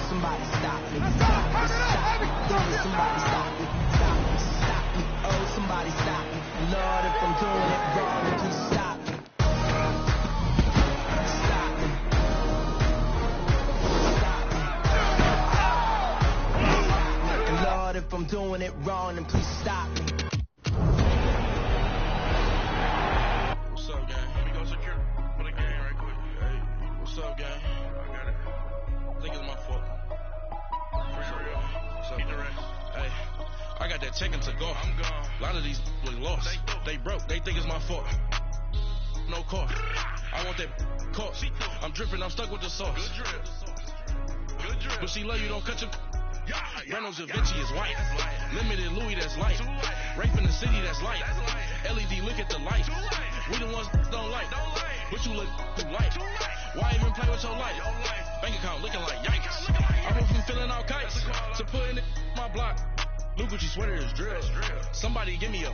somebody stop me. Stop me, stop me. Please, somebody stop me. Stop me, stop me. Oh, somebody stop me. Lord, if I'm doing it wrong, then please stop me. Stop me. Stop me. Lord, if I'm doing it wrong, then please stop me. What's up, gang? Let me go secure for the game right quick. Hey, what's up, gang? I got it. I think it's my fault. For real. What's up, man? Hey, I got that chicken to go. I'm gone. A lot of these was lost. They broke. They think it's my fault. No car. I want that caught. I'm dripping. I'm stuck with the sauce. Good drip. Good drip. But she love you. Don't cut your. Reynolds Da Vinci is white. Limited Louis, that's light. Rape in the city, that's light. LED, look at the light. We the ones don't like. But you look too light. Why even play with your life? Bank account looking like yikes. I went from filling out kites to putting it in my block. Blue Gucci sweater is drill. Somebody give me a.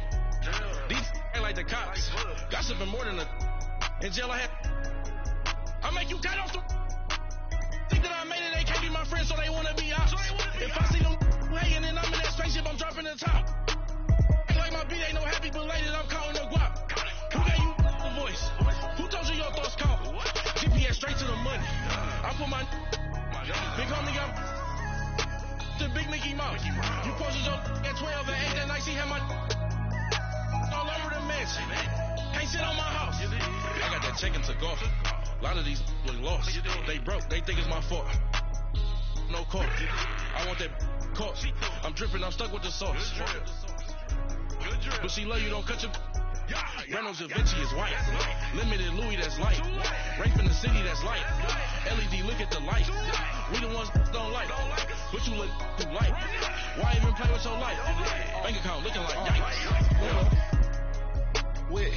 These ain't like the cops. Gossiping more than a. In jail I had. I make you cut off the. Think that I made it, they can't be my friends, so they wanna be out. If I see them hanging and I'm in that spaceship, I'm dropping the top. Ain't like my beat ain't no happy belated, I'm counting the guap. Who gave you the voice? Who told you your thoughts count? GPS straight to the money. I put my big homie got the big Mickey Mouse. You posted your at 12 and 8 that night, she had my all over the mansion. Can't sit on my house. I got that chicken to go. A lot of these was lost. They broke. They think it's my fault. No car. I want that caught. I'm dripping. I'm stuck with the sauce. But she love you. Don't cut your. Reynolds Da Vinci is white. Limited Louis, that's light. Rape in the city, that's light. LED, look at the light. We the ones don't like. But you look too light. Why even play with your life? Bank account looking like yikes. With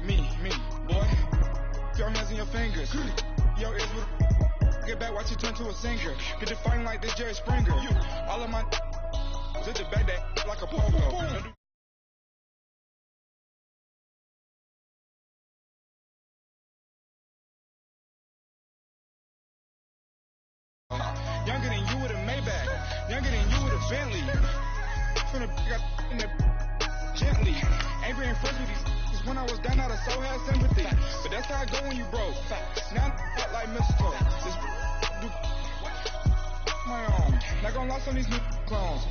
me, boy. Your hands in your fingers. Your ears with get back, watch you turn to a singer. Get you fighting like this Jerry Springer. All of my did the back that like a pogo. Younger than you with a Maybach. Younger than you with a Bentley. From the got in the gently. Ain't been friends with these. When I was down, I so had sympathy. But that's how it go when you broke. Now I'm out like mistletoe. Just do my own. Not gonna lie, some of these new clones.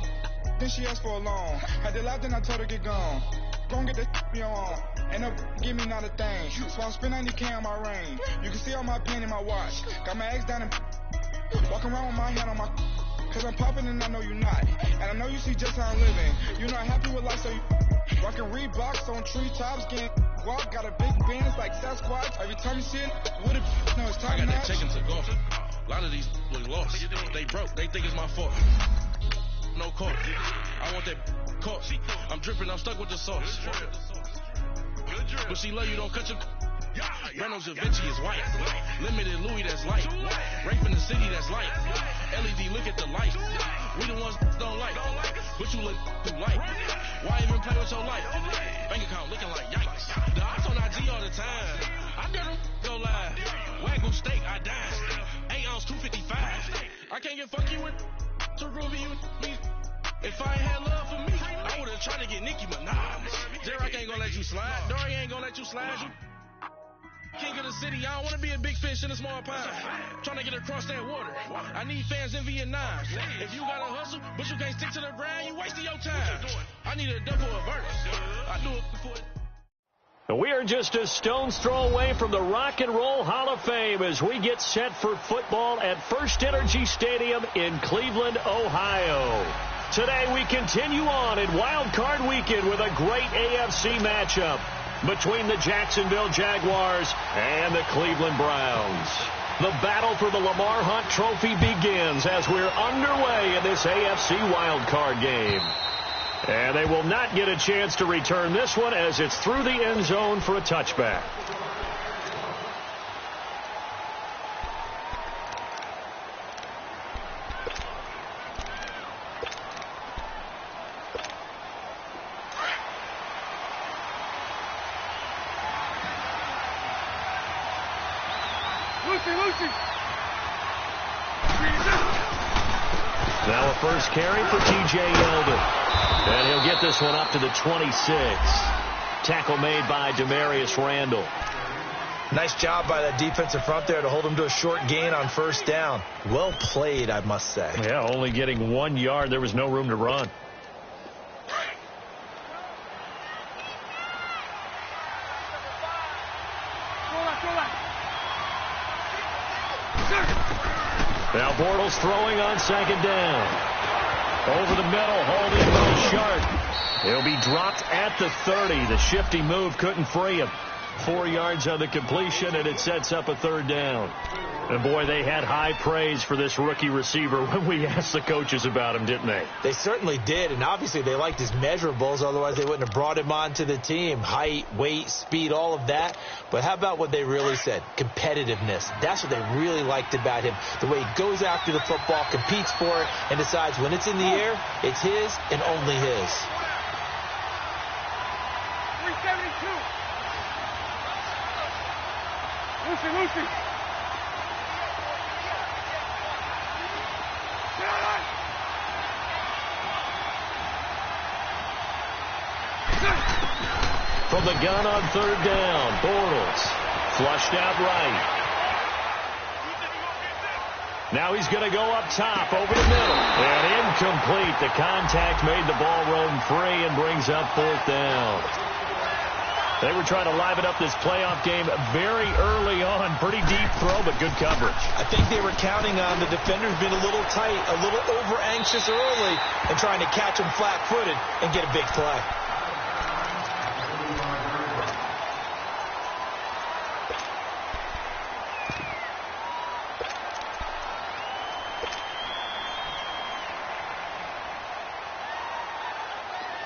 Then she asked for a loan. Had to laugh, then I told her get gone. Gon' get that me on. Ain't no give me not a thing. So I'm spending 90K on my range. You can see all my pain in my watch. Got my ex down and walking around with my hand on my. Cause I'm popping and I know you not. And I know you see just how I'm living. You're not happy with life, so you. Rockin' Reeboks on treetops, getting guap, got a big band, it's like Sasquatch. Every time you see it, what if no, it's time. I got that chicken to go. A lot of these was lost. They broke. They think it's my fault. No car. I want that caught. I'm dripping. I'm stuck with the sauce. But she love you. Don't cut your. Reynolds Da Vinci is white. Limited Louis, that's light. Rape in the city, that's light. LED, look at the light. We the ones don't like. But you look too light. Why even play with your life? Bank account looking like yikes. The ops on IG all the time. I got them go live. Wagyu steak, I died. 8 ounce, 255. I can't get fuck you with to groovy you me. If I ain't had love for me, I would've tried to get Nicki Minaj. Derek ain't gonna let you slide. Dory ain't gonna let you slide. You king of the city, I don't wanna be a big fish in a small pond. Trying to get across that water. I need fans in Vietnam. If you gotta hustle, but you can't stick to the grind, you wasting your time. I need a double a verse. I do it before. We are just a stone's throw away from the Rock and Roll Hall of Fame as we get set for football at First Energy Stadium in Cleveland, Ohio. Today we continue on in Wild Card Weekend with a great AFC matchup between the Jacksonville Jaguars and the Cleveland Browns. The battle for the Lamar Hunt Trophy begins as we're underway in this AFC wildcard game. And they will not get a chance to return this one as it's through the end zone for a touchback. Lucy! Now a first carry for T.J. Yeldon. And he'll get this one up to the 26. Tackle made by Demarius Randall. Nice job by that defensive front there to hold him to a short gain on first down. Well played, I must say. Yeah, only getting 1 yard. There was no room to run. Now Bortles throwing on second down. Over the middle, holding by Sharp. He'll be dropped at the 30. The shifty move couldn't free him. 4 yards on the completion, and it sets up a third down. And, boy, they had high praise for this rookie receiver when we asked the coaches about him, didn't they? They certainly did, and obviously they liked his measurables. Otherwise, they wouldn't have brought him onto the team. Height, weight, speed, all of that. But how about what they really said? Competitiveness. That's what they really liked about him. The way he goes after the football, competes for it, and decides when it's in the air, it's his and only his. 372. Lucy. From the gun on third down, Bortles flushed out right. Now he's going to go up top over the middle. And incomplete. The contact made the ball roam free and brings up fourth down. They were trying to liven up this playoff game very early on. Pretty deep throw, but good coverage. I think they were counting on the defenders being a little tight, a little over-anxious early, and trying to catch them flat-footed and get a big play.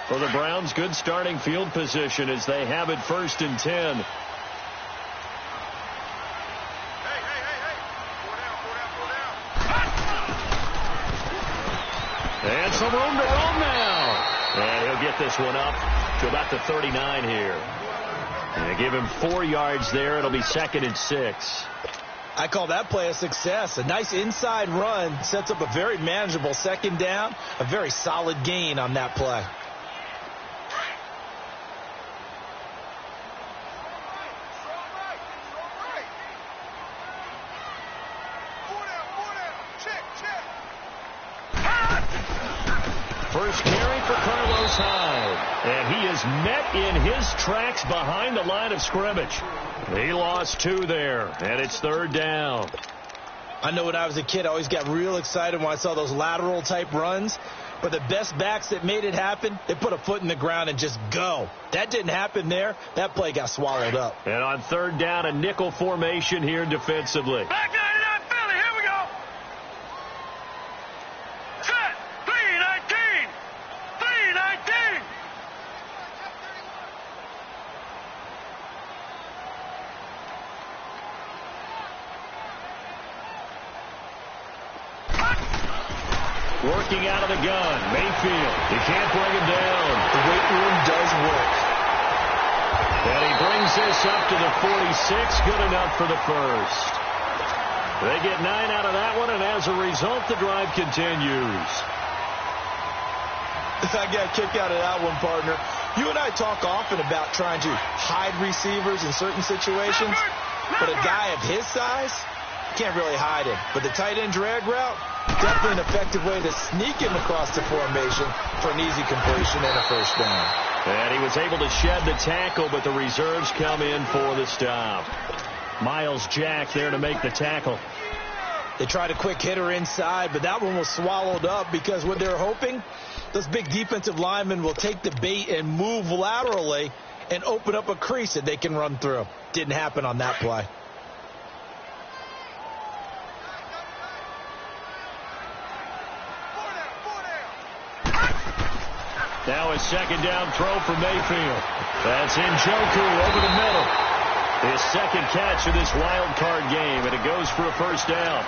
For the Browns, good starting field position as they have it 1st and 10. Hey. And some room to roam now. And he'll get this one up to about the 39 here. And give him 4 yards there. It'll be 2nd and 6. I call that play a success. A nice inside run sets up a very manageable second down. A very solid gain on that play. First carry for Carlos Hyde. And he is met in his tracks behind the line of scrimmage. He lost 2 there, and it's third down. I know when I was a kid, I always got real excited when I saw those lateral type runs. But the best backs that made it happen, they put a foot in the ground and just go. That didn't happen there. That play got swallowed up. And on third down, a nickel formation here defensively. Back 99 Philly, here we go. Set, 319. 319. Working out of the gun, Mayfield. He can't bring him down. The weight room does work. And he brings this up to the 46. Good enough for the first. They get 9 out of that one, and as a result, the drive continues. I got a kick out of that one, partner. You and I talk often about trying to hide receivers in certain situations, but a guy of his size can't really hide him. But the tight end drag route, definitely an effective way to sneak him across the formation for an easy completion and a first down. And he was able to shed the tackle, but the reserves come in for the stop. Miles Jack there to make the tackle. They tried a quick hitter inside, but that one was swallowed up because what they're hoping, those big defensive linemen will take the bait and move laterally and open up a crease that they can run through. Didn't happen on that play. Now a second down throw for Mayfield. That's Njoku over the middle. His second catch of this wild card game, and it goes for a first down.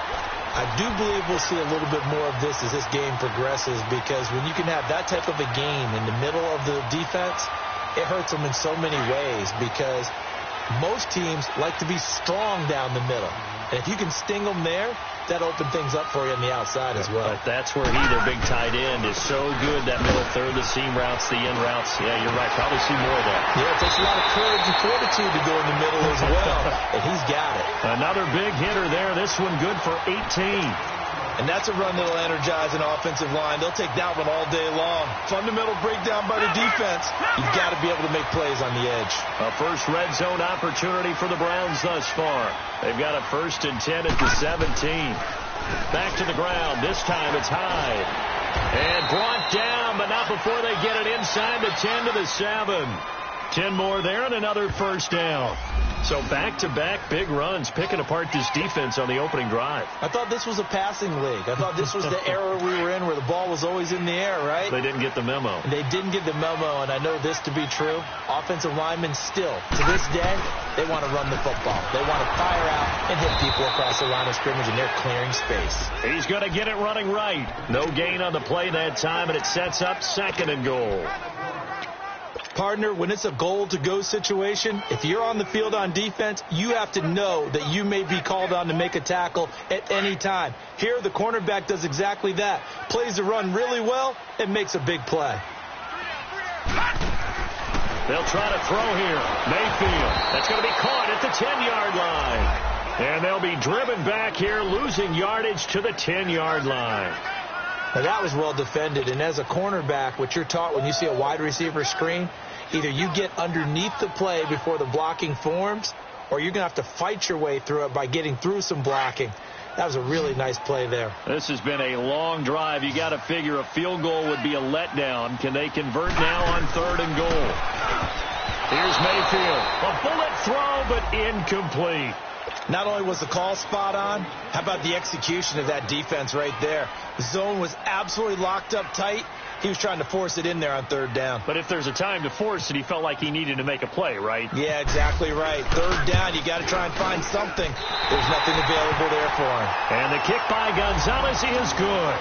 I do believe we'll see a little bit more of this as this game progresses, because when you can have that type of a gain in the middle of the defense, it hurts them in so many ways, because Most teams like to be strong down the middle. And if you can sting them there, that opens things up for you on the outside as well. But that's where their big tight end, is so good. That middle third, the seam routes, the in routes. Yeah, you're right. Probably see more of that. Yeah, it takes a lot of courage and fortitude to go in the middle as well. And he's got it. Another big hitter there. This one good for 18. And that's a run that'll energize an offensive line. They'll take that one all day long. Fundamental breakdown by the defense. You've got to be able to make plays on the edge. A first red zone opportunity for the Browns thus far. They've got a 1st and 10 at the 17. Back to the ground. This time it's Hyde. And brought down, but not before they get it inside the 10 to the 7. 10 more there and another first down. So back-to-back big runs, picking apart this defense on the opening drive. I thought this was a passing league. I thought this was the era we were in where the ball was always in the air, right? They didn't get the memo. They didn't get the memo, and I know this to be true. Offensive linemen still, to this day, they want to run the football. They want to fire out and hit people across the line of scrimmage, and they're clearing space. He's going to get it running right. No gain on the play that time, and it sets up 2nd and goal. Partner, when it's a goal-to-go situation, if you're on the field on defense, you have to know that you may be called on to make a tackle at any time. Here, the cornerback does exactly that. Plays the run really well and makes a big play. They'll try to throw here. Mayfield. That's going to be caught at the 10-yard line. And they'll be driven back here, losing yardage to the 10-yard line. Now, that was well defended, and as a cornerback, what you're taught when you see a wide receiver screen, either you get underneath the play before the blocking forms, or you're going to have to fight your way through it by getting through some blocking. That was a really nice play there. This has been a long drive. You got to figure a field goal would be a letdown. Can they convert now on 3rd and goal? Here's Mayfield. A bullet throw, but incomplete. Not only was the call spot on, how about the execution of that defense right there? The zone was absolutely locked up tight. He was trying to force it in there on 3rd down. But if there's a time to force it, he felt like he needed to make a play, right? Yeah, exactly right. 3rd down, you got to try and find something. There's nothing available there for him. And the kick by Gonzalez is good.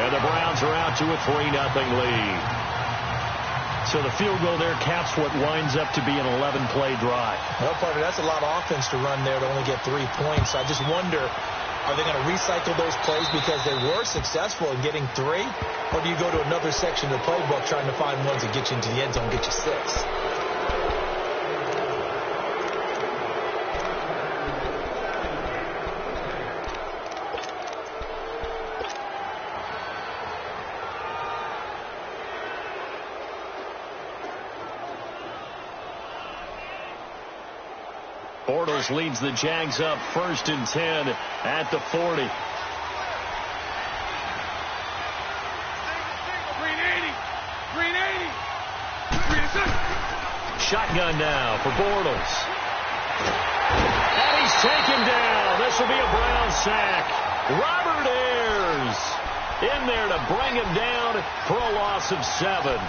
And the Browns are out to a 3-0 lead. So the field goal there caps what winds up to be an 11-play drive. Well, partner, that's a lot of offense to run there to only get 3 points. I just wonder, are they going to recycle those plays because they were successful in getting 3? Or do you go to another section of the playbook trying to find ones that get you into the end zone, get you 6? Bortles leads the Jags up 1st and 10 at the 40. Shotgun now for Bortles. And he's taken down. This will be a Brown sack. Robert Ayers in there to bring him down for a loss of 7.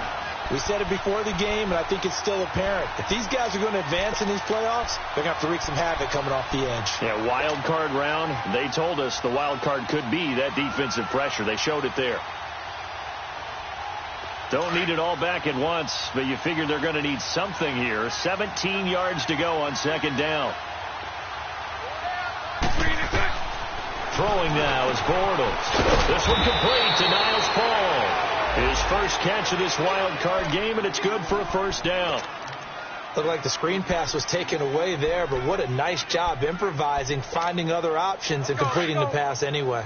We said it before the game, and I think it's still apparent. If these guys are going to advance in these playoffs, they're going to have to wreak some havoc coming off the edge. Yeah, wild card round. They told us the wild card could be that defensive pressure. They showed it there. Don't need it all back at once, but you figure they're going to need something here. 17 yards to go on 2nd down. Throwing now is Bortles. This one complete to Niles Paul. His first catch of this wild card game, and it's good for a 1st down. Looked like the screen pass was taken away there, but what a nice job improvising, finding other options, and completing the pass anyway.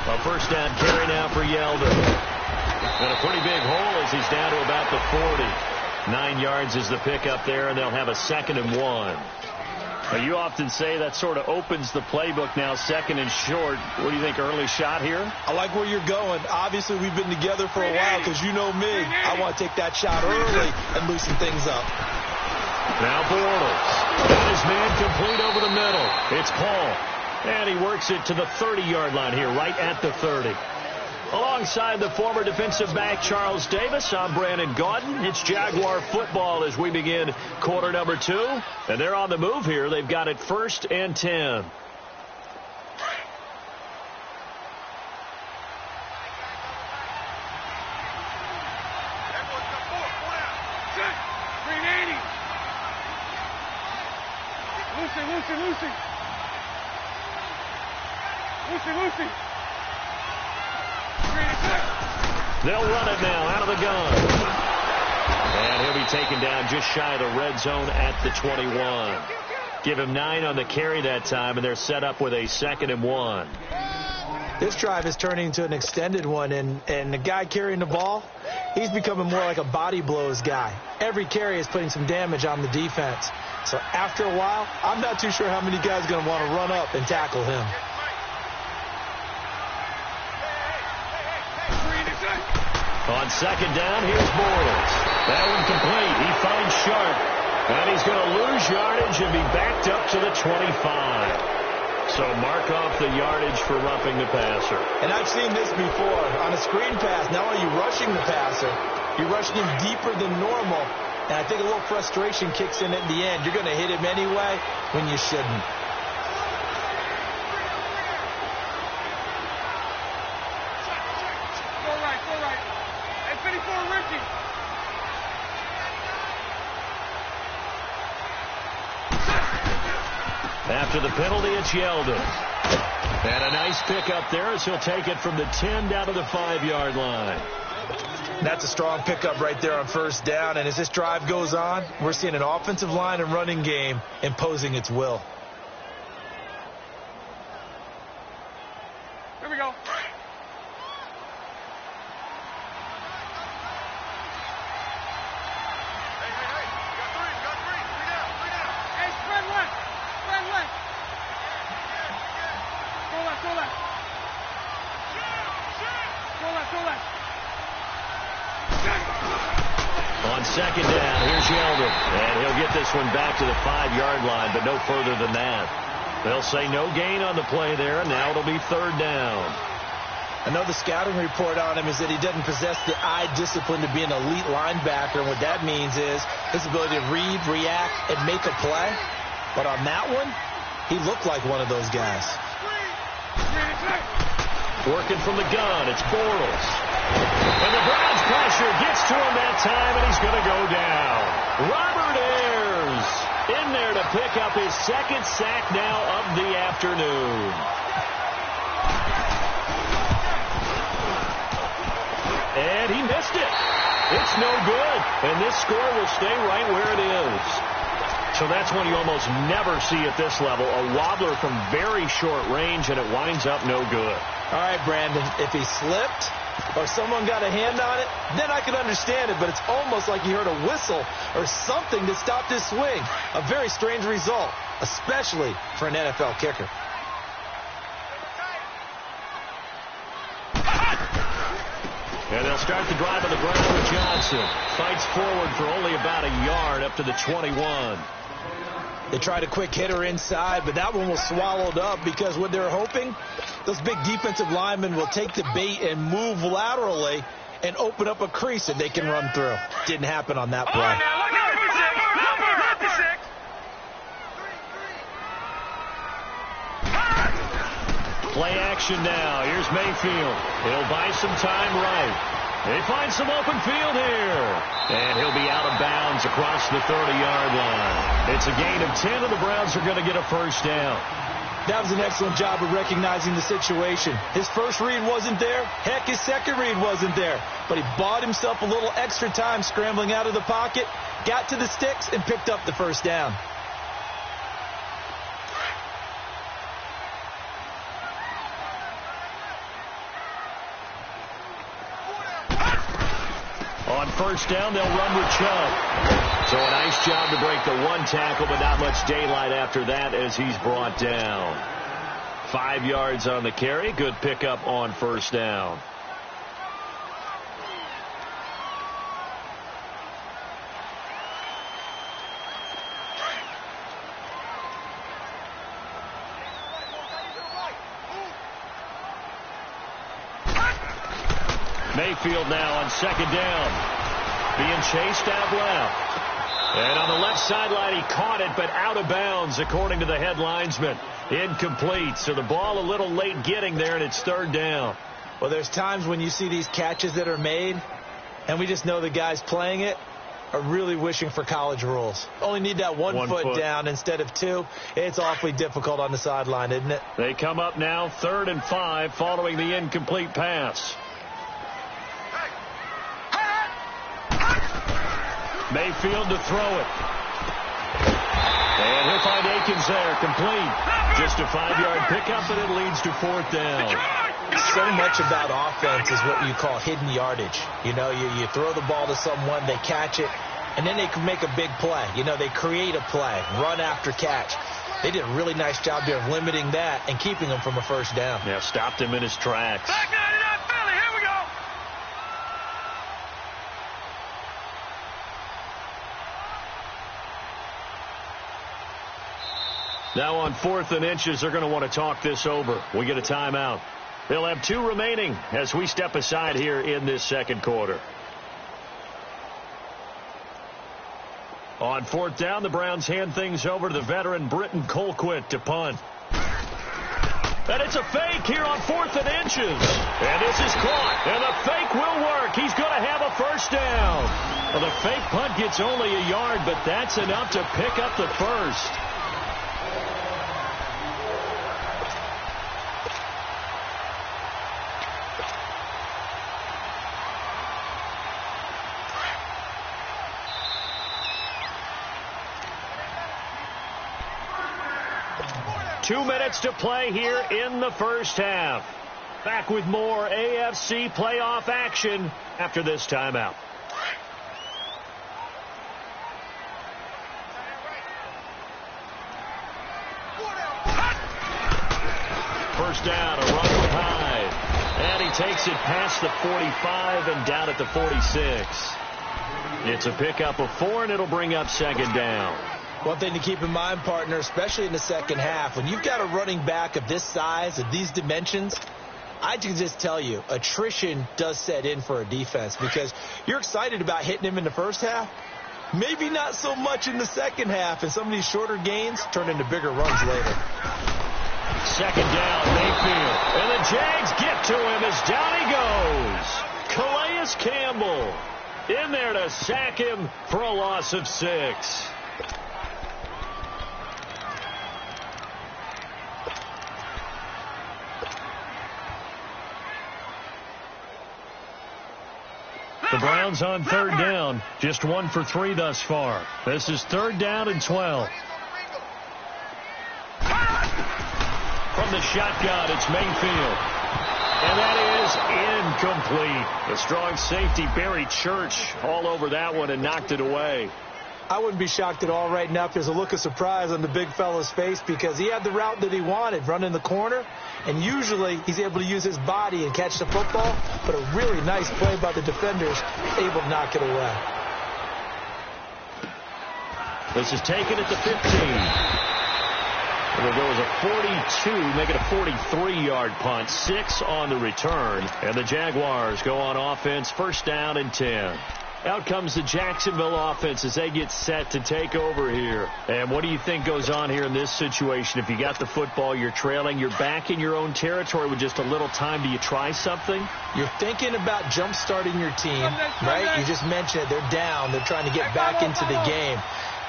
A 1st down carry now for Yeldon. And a pretty big hole as he's down to about the 40. 9 yards is the pickup there, and they'll have a 2nd and 1. You often say that sort of opens the playbook now, 2nd and short. What do you think, early shot here? I like where you're going. Obviously, we've been together for a while because you know me. I want to take that shot early and loosen things up. Now Bortles. Got his man complete over the middle. It's Paul. And he works it to the 30-yard line here, right at the 30. Alongside the former defensive back Charles Davis, I'm Brandon Gaudin. It's Jaguar football as we begin quarter number 2. And they're on the move here. They've got it 1st and 10. 380. Lucy. They'll run it now out of the gun. And he'll be taken down just shy of the red zone at the 21. Give him 9 on the carry that time, and they're set up with a 2nd and 1. This drive is turning into an extended one, and the guy carrying the ball, he's becoming more like a body blows guy. Every carry is putting some damage on the defense. So after a while, I'm not too sure how many guys are going to want to run up and tackle him. On 2nd down, here's Bortles. That one complete. He finds Sharp. And he's going to lose yardage and be backed up to the 25. So mark off the yardage for roughing the passer. And I've seen this before. On a screen pass, not only are you rushing the passer, you're rushing him deeper than normal. And I think a little frustration kicks in at the end. You're going to hit him anyway when you shouldn't. Go right. Hey, 54, Ricky. After the penalty, it's Yeldon. And a nice pickup there as he'll take it from the 10 down to the 5-yard line. That's a strong pickup right there on 1st down. And as this drive goes on, we're seeing an offensive line and running game imposing its will. Here we go. On 2nd down, here's Yeldon. And he'll get this one back to the 5-yard line, but no further than that. They'll say no gain on the play there, and now it'll be 3rd down. I know the scouting report on him is that he doesn't possess the eye discipline to be an elite linebacker, and what that means is his ability to read, react, and make a play. But on that one, he looked like one of those guys. Working from the gun, it's Bortles. And the Browns pressure gets to him that time, and he's going to go down. Robert Ayers in there to pick up his 2nd sack now of the afternoon. And he missed it. It's no good. And this score will stay right where it is. So that's one you almost never see at this level. A wobbler from very short range, and it winds up no good. All right, Brandon, if he slipped or someone got a hand on it, then I could understand it, but it's almost like you heard a whistle or something that stopped his swing. A very strange result, especially for an NFL kicker. And they'll start the drive on the ground with Johnson. Fights forward for only about a yard up to the 21. They tried a quick hitter inside, but that one was swallowed up because what they're hoping, those big defensive linemen will take the bait and move laterally and open up a crease that they can run through. Didn't happen on that play. Play action now. Here's Mayfield. He'll buy some time right. They find some open field here. And he'll be out of bounds across the 30-yard line. It's a gain of 10, and the Browns are going to get a 1st down. That was an excellent job of recognizing the situation. His first read wasn't there. Heck, his second read wasn't there. But he bought himself a little extra time scrambling out of the pocket, got to the sticks, and picked up the 1st down. On 1st down, they'll run with Chubb. So a nice job to break the 1 tackle, but not much daylight after that as he's brought down. 5 yards on the carry. Good pickup on 1st down. Mayfield now on 2nd down. Being chased out left. And on the left sideline, he caught it, but out of bounds, according to the head linesman. Incomplete. So the ball a little late getting there, and it's 3rd down. Well, there's times when you see these catches that are made, and we just know the guy's playing it. are really wishing for college rules. Only need that one foot down instead of 2. It's awfully difficult on the sideline, isn't it? They come up now 3rd and 5 following the incomplete pass. Mayfield to throw it. And he'll find Akins there, complete. Just a 5-yard pickup, and it leads to 4th down. So much about offense is what you call hidden yardage. You know, you throw the ball to someone, they catch it, and then they can make a big play. You know, they create a play, run after catch. They did a really nice job there of limiting that and keeping him from a first down. Yeah, stopped him in his tracks. Now on 4th and inches, they're going to want to talk this over. We get a timeout. They'll have 2 remaining as we step aside here in this second quarter. On 4th down, the Browns hand things over to the veteran Britton Colquitt to punt. And it's a fake here on 4th and inches. And this is caught. And the fake will work. He's going to have a first down. Well, the fake punt gets only a yard, but that's enough to pick up the first. Two minutes to play here in the first half. Back with more AFC playoff action after this timeout. First down, a run with Hyde. And he takes it past the 45 and down at the 46. It's a pickup of 4, and it'll bring up 2nd down. One thing to keep in mind, partner, especially in the second half, when you've got a running back of this size, of these dimensions, I can just tell you, attrition does set in for a defense because you're excited about hitting him in the first half. Maybe not so much in the second half, and some of these shorter gains turn into bigger runs later. 2nd down, Mayfield. And the Jags get to him as down he goes. Calais Campbell in there to sack him for a loss of 6. The Browns on 3rd down, just 1 for 3 thus far. This is 3rd down and 12. From the shotgun, it's Mayfield. And that is incomplete. The strong safety, Barry Church, all over that one and knocked it away. I wouldn't be shocked at all right now if there's a look of surprise on the big fella's face because he had the route that he wanted, running the corner, and usually he's able to use his body and catch the football, but a really nice play by the defenders, able to knock it away. This is taken at the 15. It'll go as a 42, make it a 43-yard punt, 6 on the return, and the Jaguars go on offense, 1st down and 10. Out comes the Jacksonville offense as they get set to take over here. And what do you think goes on here in this situation? If you got the football, you're trailing, you're back in your own territory with just a little time. Do you try something? You're thinking about jump-starting your team, right? You just mentioned it. They're down. They're trying to get back into the game.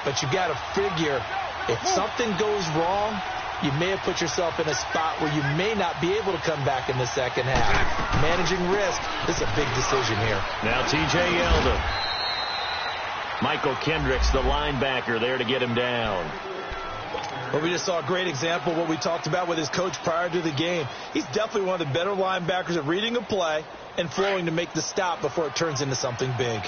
But you've got to figure if something goes wrong, you may have put yourself in a spot where you may not be able to come back in the second half. Managing risk, this is a big decision here. Now T.J. Yeldon. Michael Kendricks, the linebacker, there to get him down. Well, we just saw a great example of what we talked about with his coach prior to the game. He's definitely one of the better linebackers at reading a play and flowing to make the stop before it turns into something big.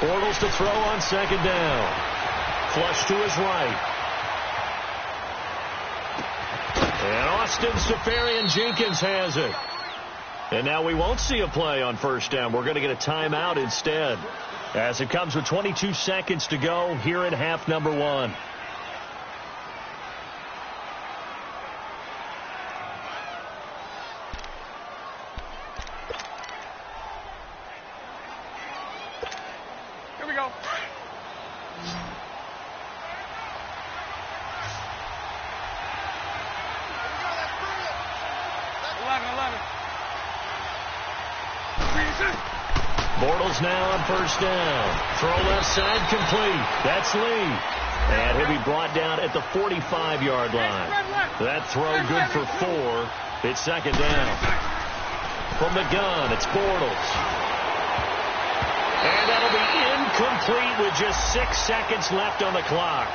Bortles to throw on 2nd down. Flush to his right. And Austin Seferian-Jenkins has it. And now we won't see a play on 1st down. We're going to get a timeout instead. As it comes with 22 seconds to go here in half number 1. Bortles now on first down. Throw left side complete. That's Lee. And he'll be brought down at the 45-yard line. That throw good for 4. It's second down. From the gun, it's Bortles. And that'll be incomplete with just 6 seconds left on the clock.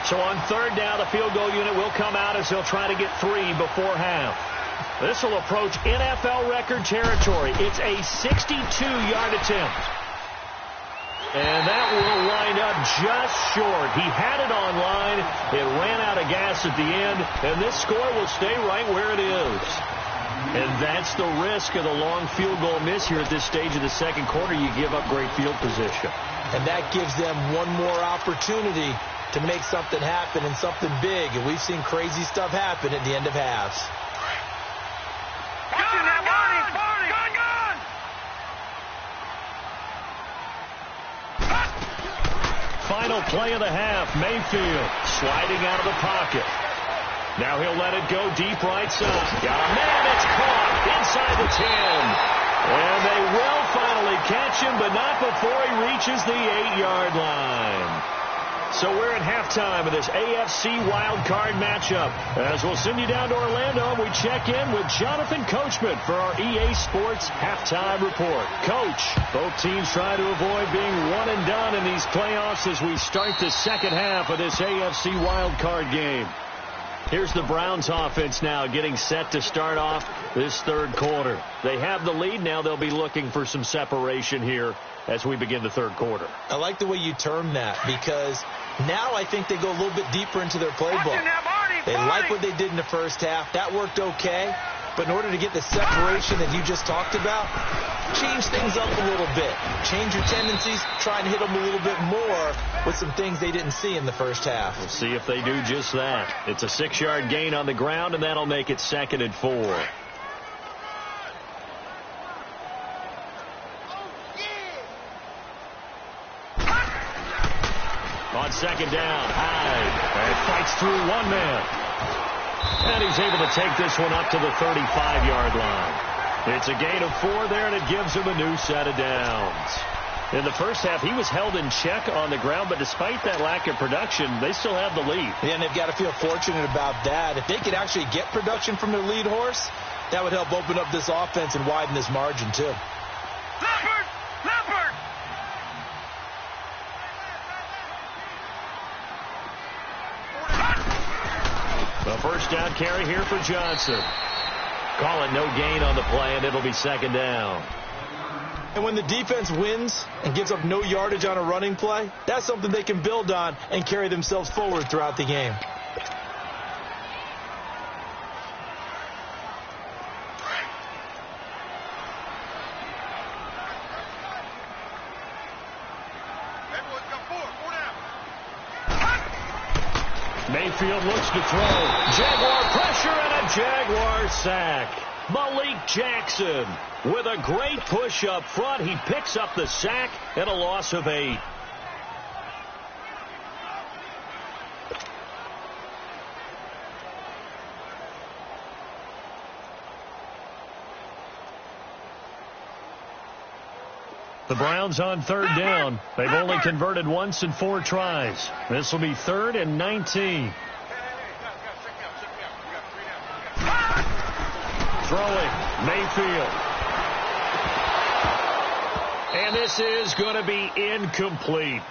So on third down, the field goal unit will come out as they'll try to get 3 before half. This will approach NFL record territory. It's a 62-yard attempt. And that will line up just short. He had it on line. It ran out of gas at the end. And this score will stay right where it is. And that's the risk of the long field goal miss here at this stage of the second quarter. You give up great field position. And that gives them one more opportunity to make something happen and something big. And we've seen crazy stuff happen at the end of halves. Final play of the half. Mayfield sliding out of the pocket. Now he'll let it go deep right side. Got a man. It's caught inside the 10. And they will finally catch him, but not before he reaches the 8-yard line. So we're at halftime of this AFC wildcard matchup. As we'll send you down to Orlando, we check in with Jonathan Coachman for our EA Sports halftime report. Coach, both teams try to avoid being one and done in these playoffs as we start the second half of this AFC wildcard game. Here's the Browns offense now getting set to start off this third quarter. They have the lead. Now they'll be looking for some separation here as we begin the third quarter. I like the way you term that because now I think they go a little bit deeper into their playbook. They like what they did in the first half. That worked okay. But in order to get the separation that you just talked about, change things up a little bit. Change your tendencies. Try and hit them a little bit more with some things they didn't see in the first half. We'll see if they do just that. It's a 6-yard gain on the ground, and that'll make it 2nd and 4. On second down, Hyde. And fights through one man. And he's able to take this one up to the 35-yard line. It's a gain of 4 there, and it gives him a new set of downs. In the first half, he was held in check on the ground, but despite that lack of production, they still have the lead. Yeah, and they've got to feel fortunate about that. If they could actually get production from their lead horse, that would help open up this offense and widen this margin, too. Leopard! The first down carry here for Johnson. Call it no gain on the play, and it'll be second down. And when the defense wins and gives up no yardage on a running play, that's something they can build on and carry themselves forward throughout the game. Mayfield looks to throw. Jaguar pressure and a Jaguar sack. Malik Jackson with a great push up front. He picks up the sack and a loss of 8. The Browns on third down. They've only converted once in 4 tries. This will be 3rd and 19. Throwing, Mayfield. And this is going to be incomplete.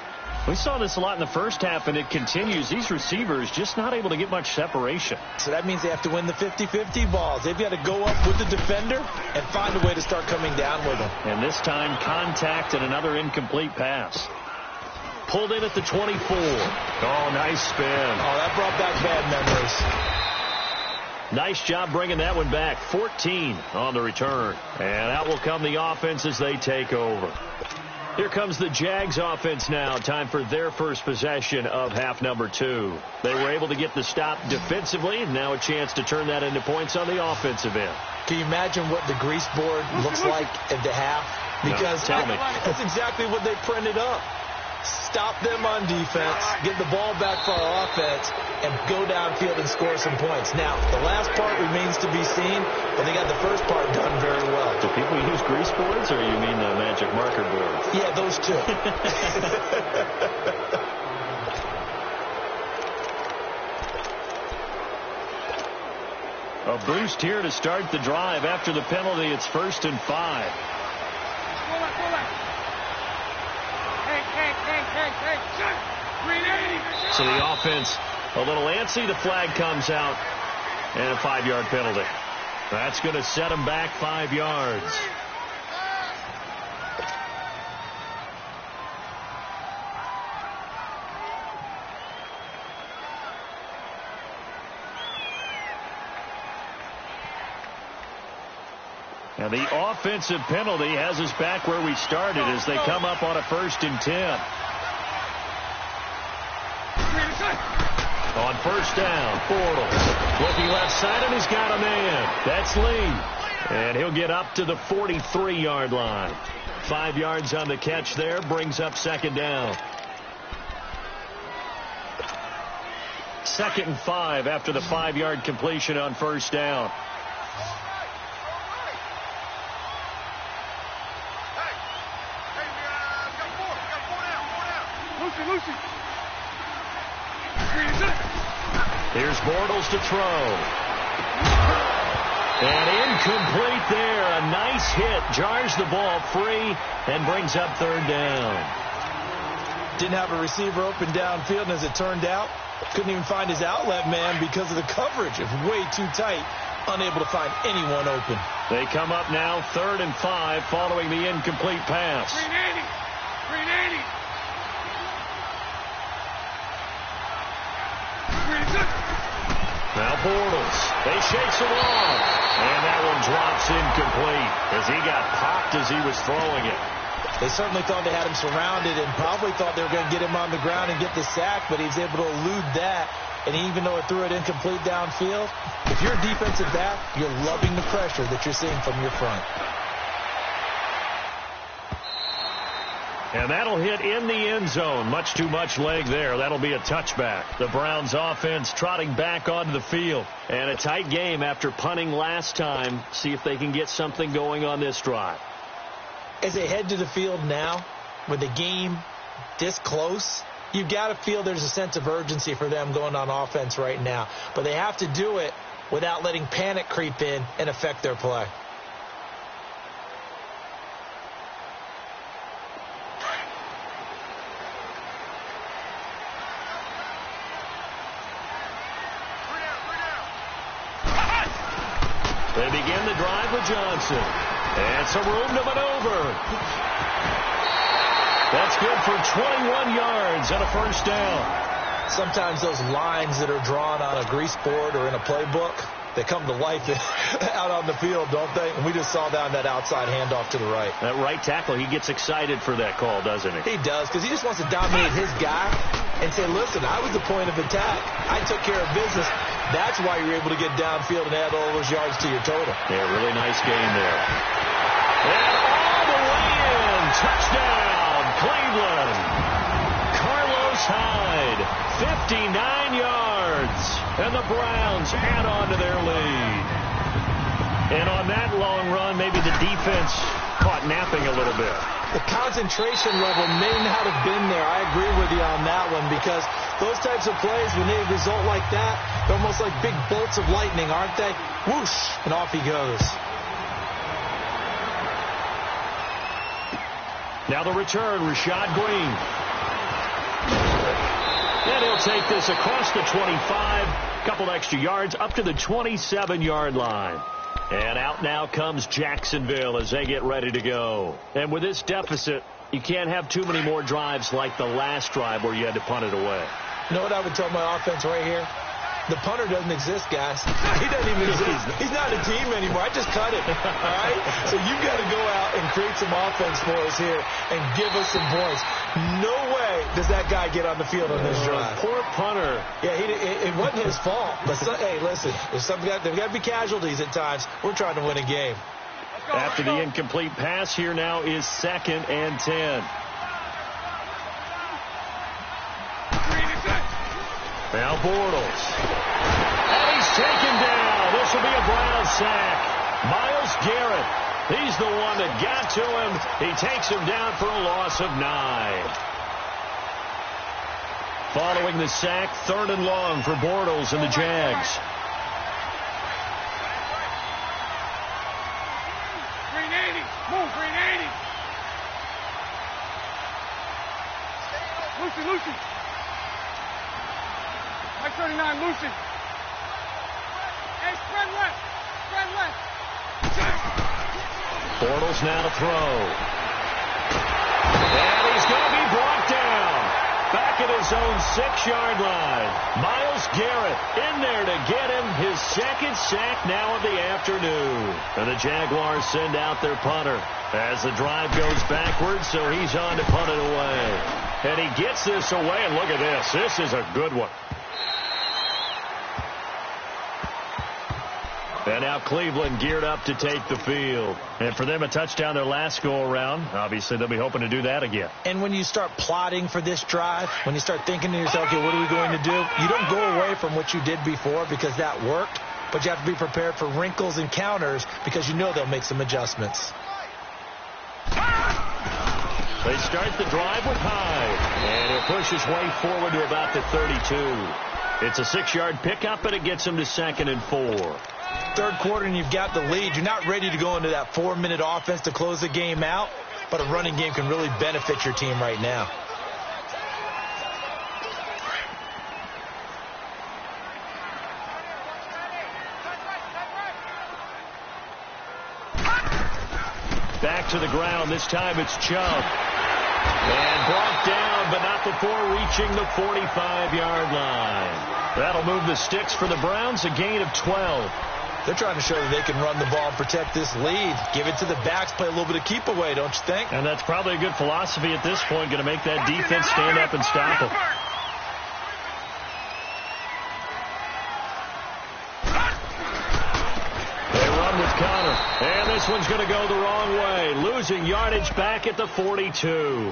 We saw this a lot in the first half, and it continues. These receivers just not able to get much separation. So that means they have to win the 50-50 balls. They've got to go up with the defender and find a way to start coming down with them. And this time, contact and another incomplete pass. Pulled in at the 24. Oh, nice spin. Oh, that brought back bad memories. Nice job bringing that one back. 14 on the return. And out will come the offense as they take over. Here comes the Jags offense now. Time for their first possession of half number 2. They were able to get the stop defensively. Now a chance to turn that into points on the offensive end. Can you imagine what the grease board looks like at the half? Because no, tell me. that's exactly what they printed up. stop them on defense, get the ball back for our offense, and go downfield and score some points. Now, the last part remains to be seen, but they got the first part done very well. Do people use grease boards, or you mean the magic marker boards? Yeah, those two. A boost here to start the drive. After the penalty, it's 1st and 5. So the offense a little antsy. The flag comes out, and a 5-yard penalty. That's going to set them back 5 yards. Now the offensive penalty has us back where we started as they come up on a 1st and 10. On 1st down, Bortles looking left side, and he's got a man. That's Lee. And he'll get up to the 43-yard line. 5 yards on the catch there, brings up 2nd down. 2nd and 5 after the 5-yard completion on 1st down. Here's Bortles to throw. And incomplete there. A nice hit. Jars the ball free and brings up 3rd down. Didn't have a receiver open downfield, and as it turned out, couldn't even find his outlet man because of the coverage. It was way too tight. Unable to find anyone open. They come up now 3rd and 5 following the incomplete pass. 380. Now Bortles. They shakes it off. And that one drops incomplete as he got popped as he was throwing it. They certainly thought they had him surrounded and probably thought they were going to get him on the ground and get the sack, but he was able to elude that. And even though it threw it incomplete downfield, if you're a defensive back, you're loving the pressure that you're seeing from your front. And that'll hit in the end zone. Much too much leg there. That'll be a touchback. The Browns offense trotting back onto the field. And a tight game after punting last time. See if they can get something going on this drive. As they head to the field now, with the game this close, you've got to feel there's a sense of urgency for them going on offense right now. But they have to do it without letting panic creep in and affect their play. They begin the drive with Johnson. And some room to maneuver. That's good for 21 yards and a 1st down. Sometimes those lines that are drawn on a grease board or in a playbook, they come to life out on the field, don't they? And we just saw that outside handoff to the right. That right tackle, he gets excited for that call, doesn't he? He does, because he just wants to dominate his guy and say, listen, I was the point of attack. I took care of business. That's why you're able to get downfield and add all those yards to your total. Yeah, really nice game there. And all the way in. Touchdown, Cleveland. Carlos Hyde, 59 yards. And the Browns add on to their lead. And on that long run, maybe the defense caught napping a little bit. The concentration level may not have been there. I agree with you on that one, because those types of plays, when they result like that, they're almost like big bolts of lightning, aren't they? Whoosh, and off he goes. Now the return, Rashad Green. And he'll take this across the 25, couple extra yards, up to the 27-yard line. And out now comes Jacksonville as they get ready to go. And with this deficit, you can't have too many more drives like the last drive where you had to punt it away. You know what I would tell my offense right here? The punter doesn't exist, guys. He doesn't even exist. He's not a team anymore. I just cut it. All right? So you've got to go out and create some offense for us here and give us some points. No way does that guy get on the field on this drive. Poor punter. Yeah, it wasn't his fault. But hey, listen, there's got to be casualties at times. We're trying to win a game. After the incomplete pass, here now is 2nd and 10. Now Bortles. And he's taken down. This will be a Brown sack. Myles Garrett. He's the one that got to him. He takes him down for a loss of 9. Following the sack, 3rd and long for Bortles and the Jags. Green 80. Move, Green 80. Lucy. Mike 39, Lucy. Hey, spread left. Bortles now to throw. And he's going to be brought down. Back at his own 6-yard line. Myles Garrett in there to get him his 2nd sack now of the afternoon. And the Jaguars send out their punter as the drive goes backwards, so he's on to punt it away. And he gets this away, and look at this. This is a good one. And now Cleveland geared up to take the field. And for them, a touchdown their last go-around. Obviously, they'll be hoping to do that again. And when you start plotting for this drive, when you start thinking to yourself, okay, what are we going to do? You don't go away from what you did before because that worked, but you have to be prepared for wrinkles and counters because you know they'll make some adjustments. They start the drive with Hyde. And he'll push his way forward to about the 32. It's a 6-yard pickup, and it gets him to 2nd and 4. 3rd quarter and you've got the lead. You're not ready to go into that 4-minute offense to close the game out, but a running game can really benefit your team right now. Back to the ground. This time it's Chubb. And brought down, but not before reaching the 45-yard line. That'll move the sticks for the Browns, a gain of 12. They're trying to show that they can run the ball and protect this lead. Give it to the backs, play a little bit of keep away, don't you think? And that's probably a good philosophy at this point, going to make that defense stand up and stop them. They run with Connor, and this one's going to go the wrong way, losing yardage back at the 42.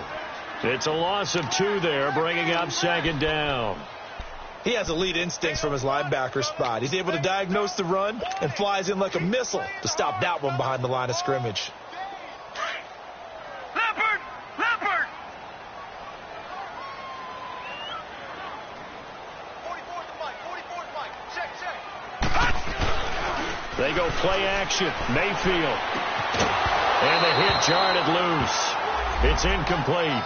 It's a loss of 2 there, bringing up 2nd down. He has elite instincts from his linebacker spot. He's able to diagnose the run and flies in like a missile to stop that one behind the line of scrimmage. Leopard! 44's Mike. Check. They go play action. Mayfield. And the hit jarred it loose. It's incomplete.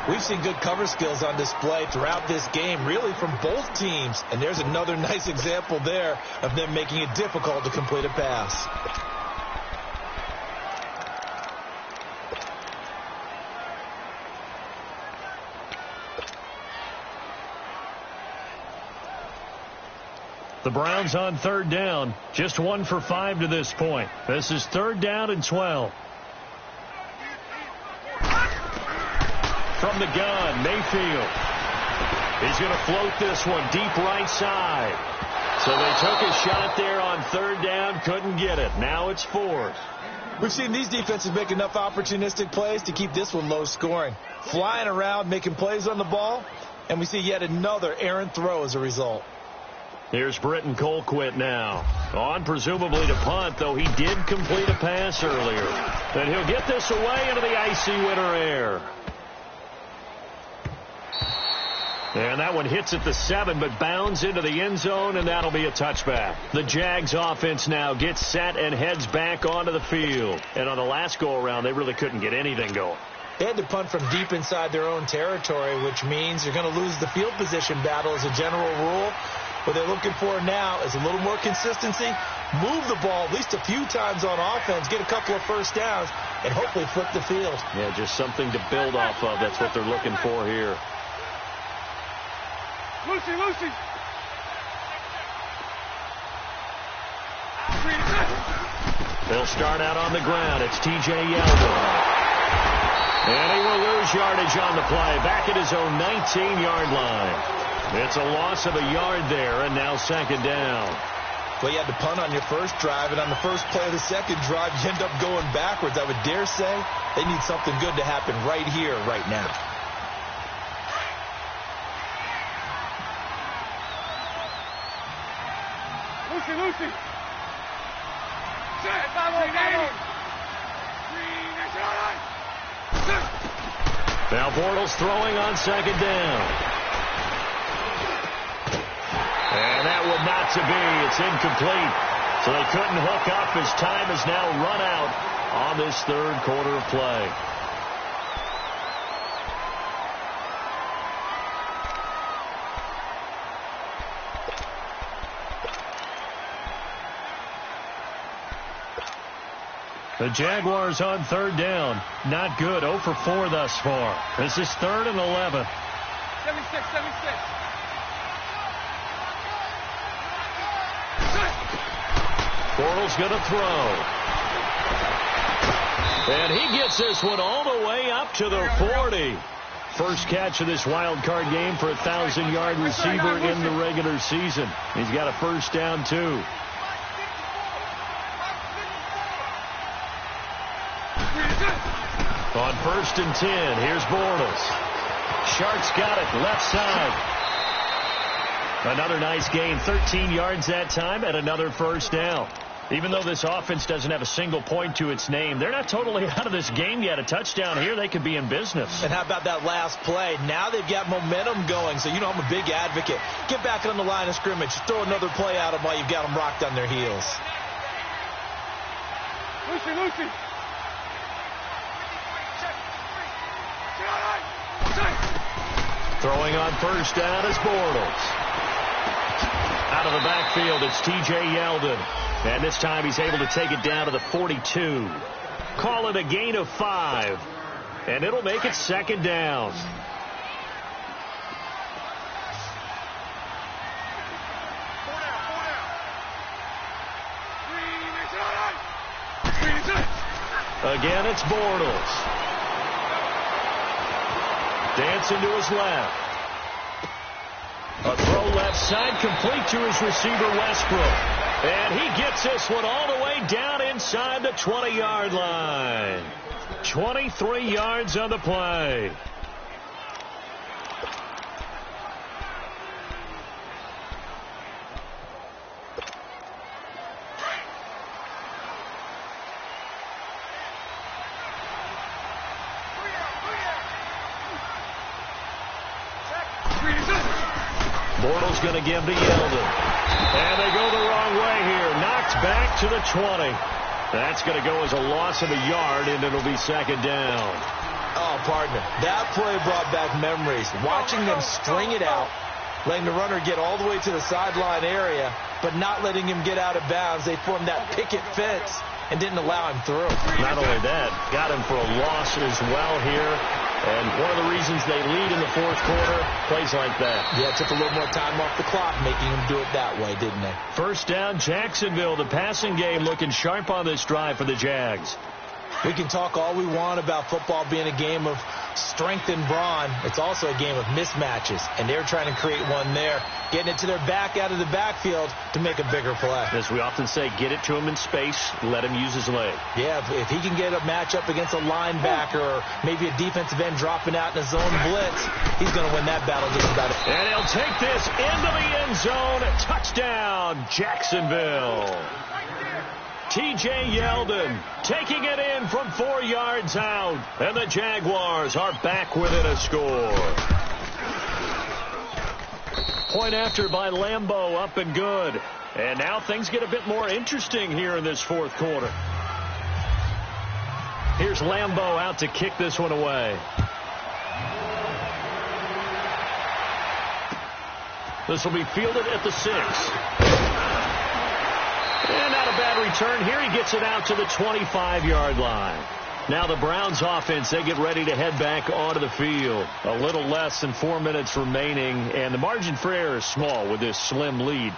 We've seen good cover skills on display throughout this game, really from both teams. And there's another nice example there of them making it difficult to complete a pass. The Browns on 3rd down. Just 1 for 5 to this point. This is 3rd down and 12. From the gun, Mayfield. He's going to float this one deep right side. So they took a shot there on 3rd down, couldn't get it. Now it's 4th. We've seen these defenses make enough opportunistic plays to keep this one low scoring. Flying around, making plays on the ball, and we see yet another errant throw as a result. Here's Britton Colquitt now. On presumably to punt, though he did complete a pass earlier. And he'll get this away into the icy winter air. And that one hits at the 7, but bounds into the end zone, and that'll be a touchback. The Jags offense now gets set and heads back onto the field. And on the last go-around, they really couldn't get anything going. They had to punt from deep inside their own territory, which means you're going to lose the field position battle as a general rule. What they're looking for now is a little more consistency, move the ball at least a few times on offense, get a couple of first downs, and hopefully flip the field. Yeah, just something to build off of. That's what they're looking for here. Lucy. They'll start out on the ground. It's T.J. Yeldon. And he will lose yardage on the play. Back at his own 19-yard line. It's a loss of a yard there, and now 2nd down. Well, you had to punt on your first drive, and on the first play of the second drive, you end up going backwards. I would dare say they need something good to happen right here, right now. Lucy. Now Bortles throwing on second down. And that would not to be. It's incomplete. So they couldn't hook up as time has now run out on this third quarter of play. The Jaguars on third down. Not good. 0 for 4 thus far. This is 3rd and 11. 76. Bortles going to throw. And he gets this one all the way up to the 40. First catch of this wild card game for a 1,000-yard receiver in the regular season. He's got a first down, too. On 1st and 10, here's Bortles. Sharks got it, left side. Another nice gain, 13 yards that time, and another first down. Even though this offense doesn't have a single point to its name, they're not totally out of this game yet. A touchdown here, they could be in business. And how about that last play? Now they've got momentum going, so you know I'm a big advocate. Get back on the line of scrimmage. Throw another play at them while you've got them rocked on their heels. Lucy. Throwing on first down is Bortles. Out of the backfield, it's T.J. Yeldon. And this time he's able to take it down to the 42. Call it a gain of 5. And it'll make it second down. Again, it's Bortles. Dancing to his left. A throw left side, complete to his receiver, Westbrook. And he gets this one all the way down inside the 20-yard line. 23 yards on the play. Bortles going to give to Yeldon. And they go the wrong way here. Knocked back to the 20. That's going to go as a loss of a yard, and it'll be second down. Oh, partner, that play brought back memories. Watching them string it out, letting the runner get all the way to the sideline area, but not letting him get out of bounds. They formed that picket fence and didn't allow him through. Not only that, got him for a loss as well here. And one of the reasons they lead in the fourth quarter, plays like that. Yeah, it took a little more time off the clock, making them do it that way, didn't they? First down, Jacksonville. The passing game looking sharp on this drive for the Jags. We can talk all we want about football being a game of strength and brawn. It's also a game of mismatches, and they're trying to create one there, getting it to their back out of the backfield to make a bigger play. As we often say, get it to him in space, let him use his leg. Yeah, if he can get a matchup against a linebacker or maybe a defensive end dropping out in a zone blitz, he's going to win that battle just about it. And he'll take this into the end zone. Touchdown, Jacksonville. T.J. Yeldon taking it in from 4 yards out. And the Jaguars are back within a score. Point after by Lambeau, up and good. And now things get a bit more interesting here in this fourth quarter. Here's Lambeau out to kick this one away. This will be fielded at the 6. And not a bad return here. He gets it out to the 25-yard line. Now the Browns offense, they get ready to head back onto the field. A little less than 4 minutes remaining, and the margin for error is small with this slim lead.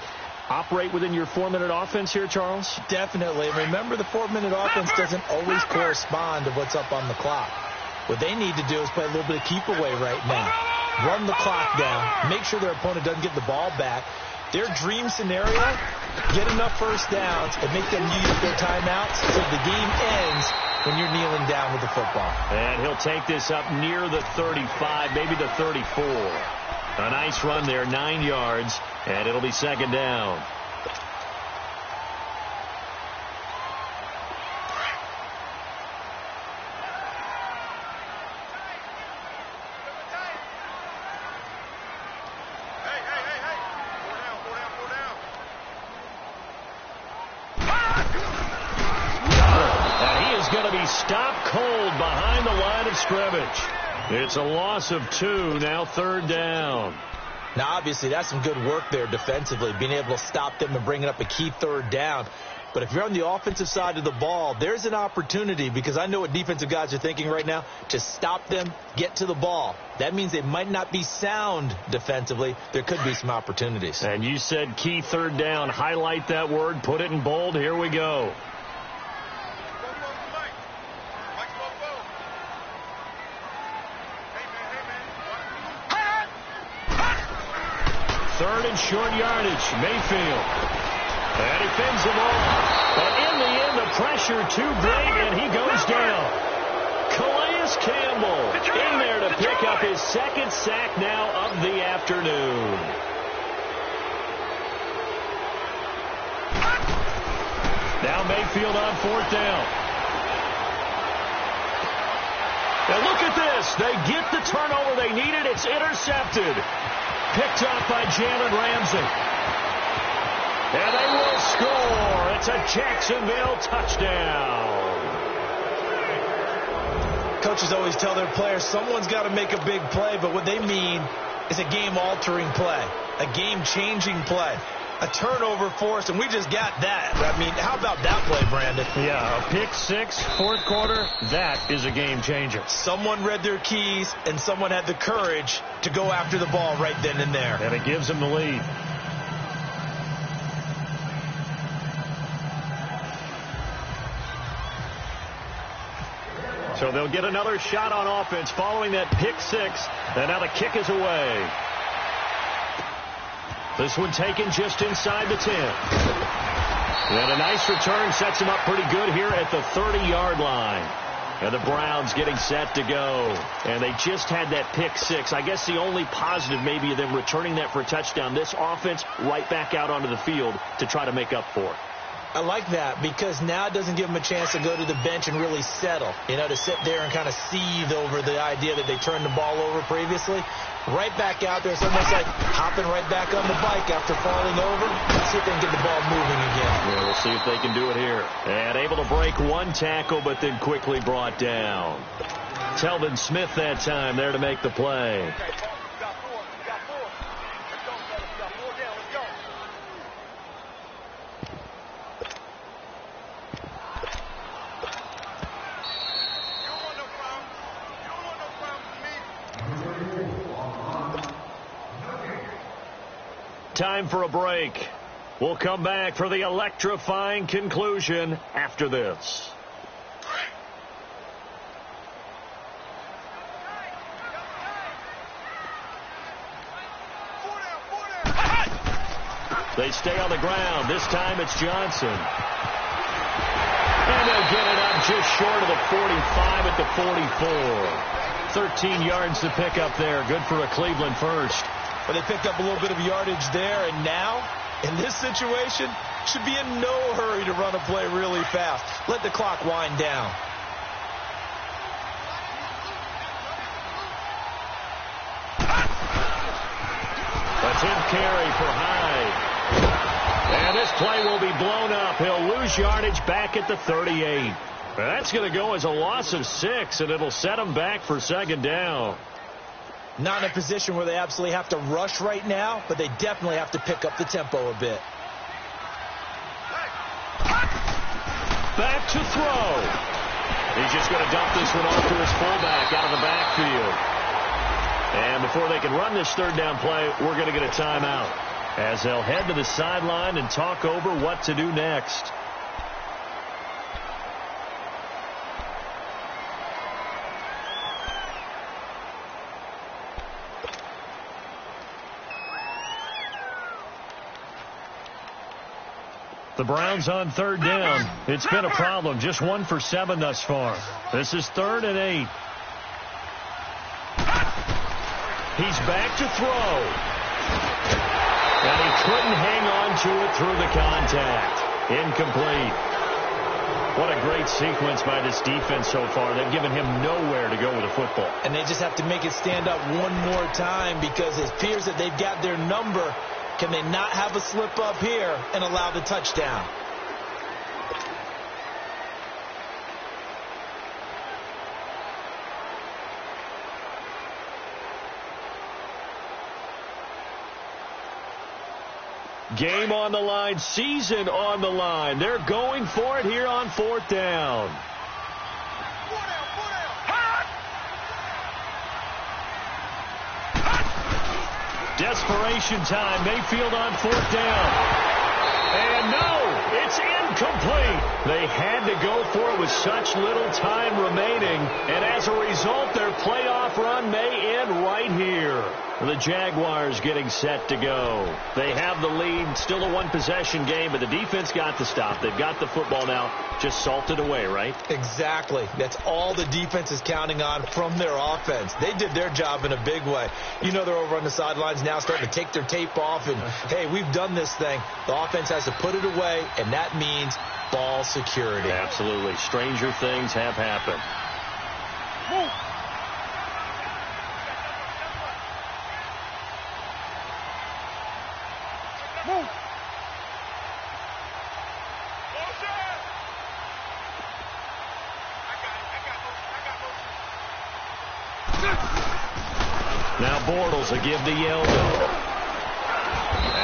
Operate within your 4-minute offense here, Charles? Definitely. Remember, the 4-minute offense doesn't always correspond to what's up on the clock. What they need to do is play a little bit of keep away right now. Run the clock down. Make sure their opponent doesn't get the ball back. Their dream scenario, get enough first downs and make them use their timeouts so the game ends when you're kneeling down with the football. And he'll take this up near the 35, maybe the 34. A nice run there, 9 yards, and it'll be second down. He's stopped cold behind the line of scrimmage. It's a loss of 2, now 3rd down. Now, obviously, that's some good work there defensively, being able to stop them and bringing up a key 3rd down. But if you're on the offensive side of the ball, there's an opportunity, because I know what defensive guys are thinking right now, to stop them, get to the ball. That means they might not be sound defensively. There could be some opportunities. And you said key 3rd down. Highlight that word. Put it in bold. Here we go. Third and short yardage. Mayfield. And he fends them off. But in the end, the pressure too great, and he goes down. Calais Campbell in there to pick up his 2nd sack now of the afternoon. Now Mayfield on 4th down. And look at this. They get the turnover they needed. It's intercepted. Picked off by Jalen Ramsey. And they will score. It's a Jacksonville touchdown. Coaches always tell their players someone's got to make a big play, but what they mean is a game-altering play, a game-changing play, a turnover force, and we just got that. I mean, how about that play, Brandon? Yeah, a pick 6, 4th quarter, that is a game-changer. Someone read their keys, and someone had the courage to go after the ball right then and there. And it gives them the lead. So they'll get another shot on offense following that pick 6. And now the kick is away. This one taken just inside the 10. And a nice return sets him up pretty good here at the 30-yard line. And the Browns getting set to go. And they just had that pick 6. I guess the only positive maybe of them returning that for a touchdown. This offense right back out onto the field to try to make up for it. I like that, because now it doesn't give them a chance to go to the bench and really settle, to sit there and kind of seethe over the idea that they turned the ball over previously. Right back out there. It's almost like hopping right back on the bike after falling over. Let's see if they can get the ball moving again. Yeah, we'll see if they can do it here. And able to break one tackle, but then quickly brought down. Telvin Smith that time there to make the play. Time for a break. We'll come back for the electrifying conclusion after this. They stay on the ground. This time it's Johnson. And they'll get it up just short of the 45 at the 44. 13 yards to pick up there. Good for a Cleveland first. But they picked up a little bit of yardage there, and now, in this situation, should be in no hurry to run a play really fast. Let the clock wind down. A 10th carry for Hyde. And this play will be blown up. He'll lose yardage back at the 38. That's going to go as a loss of 6, and it'll set him back for 2nd down. Not in a position where they absolutely have to rush right now, but they definitely have to pick up the tempo a bit. Back to throw. He's just going to dump this one off to his fullback out of the backfield. And before they can run this 3rd down play, we're going to get a timeout, as they'll head to the sideline and talk over what to do next. The Browns on 3rd down. It's been a problem. Just 1 for 7 thus far. This is 3rd and 8. He's back to throw. And he couldn't hang on to it through the contact. Incomplete. What a great sequence by this defense so far. They've given him nowhere to go with the football. And they just have to make it stand up one more time, because it appears that they've got their number. Can they not have a slip up here and allow the touchdown? Game on the line, season on the line. They're going for it here on 4th down. Desperation time. Mayfield on 4th down. And no, it's incomplete. They had to go for it with such little time remaining. And as a result, their playoff run may end right here. The Jaguars getting set to go. They have the lead. Still a one-possession game, but the defense got the stop. They've got the football now. Just salted away, right? Exactly. That's all the defense is counting on from their offense. They did their job in a big way. You know they're over on the sidelines now starting to take their tape off. And, hey, we've done this thing. The offense has to put it away, and that means ball security. Absolutely. Stranger things have happened. Move. Move. Now Bortles will give to Yeldon.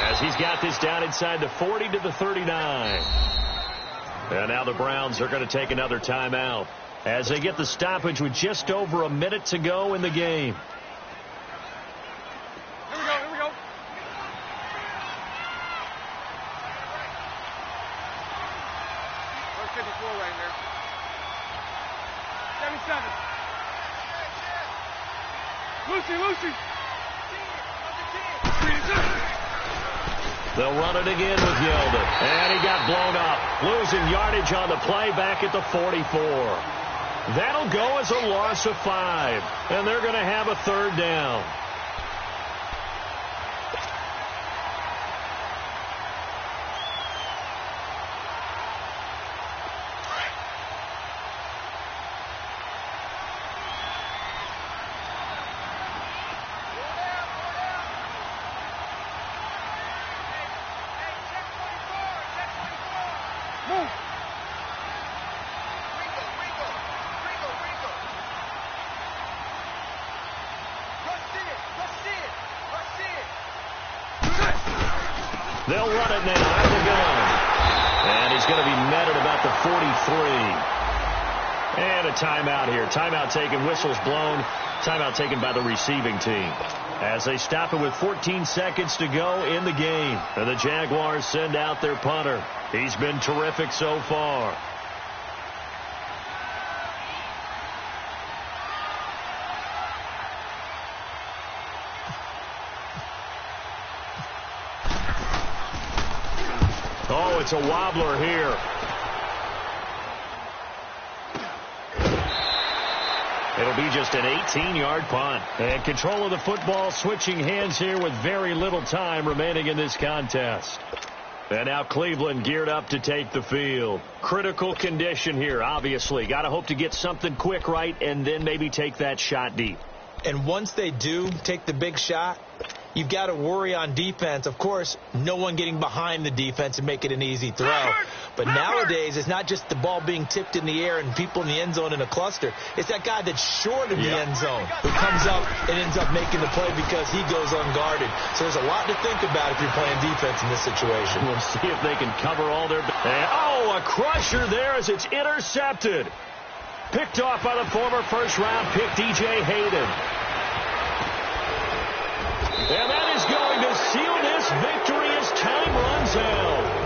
As he's got this down inside the 40 to the 39. And now the Browns are going to take another timeout as they get the stoppage with just over a minute to go in the game. Here we go, here we go. First 54 right there. 77. Lucy. They'll run it again with Yeldon. And he got blown up. Losing yardage on the play back at the 44. That'll go as a loss of 5. And they're going to have a 3rd down. They'll run it now out of the gun. And he's going to be met at about the 43. And a timeout here. Timeout taken, whistles blown. Timeout taken by the receiving team. As they stop it with 14 seconds to go in the game. And the Jaguars send out their punter. He's been terrific so far. Oh, it's a wobbler here. It'll be just an 18-yard punt. And control of the football switching hands here with very little time remaining in this contest. And now Cleveland geared up to take the field. Critical condition here, obviously. Got to hope to get something quick right and then maybe take that shot deep. And once they do take the big shot, you've got to worry on defense. Of course, no one getting behind the defense and make it an easy throw. But nowadays, it's not just the ball being tipped in the air and people in the end zone in a cluster. It's that guy that's short of the end zone who comes up and ends up making the play because he goes unguarded. So there's a lot to think about if you're playing defense in this situation. We'll see if they can cover all their... Oh, a crusher there as it's intercepted. Picked off by the former first-round pick, DJ Hayden. And that is going to seal this victory as time runs out.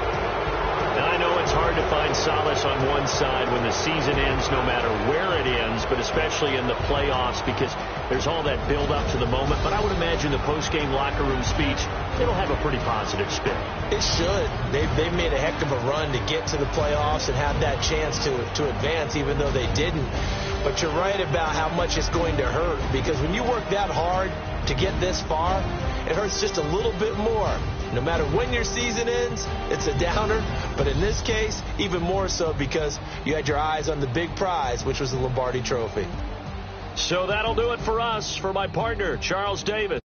Now, I know it's hard to find solace on one side when the season ends, no matter where it ends, but especially in the playoffs because there's all that build-up to the moment. But I would imagine the post-game locker room speech, it'll have a pretty positive spin. It should. They've made a heck of a run to get to the playoffs and have that chance to advance, even though they didn't. But you're right about how much it's going to hurt because when you work that hard to get this far, it hurts just a little bit more. No matter when your season ends, it's a downer. But in this case, even more so because you had your eyes on the big prize, which was the Lombardi Trophy. So that'll do it for us. For my partner, Charles Davis.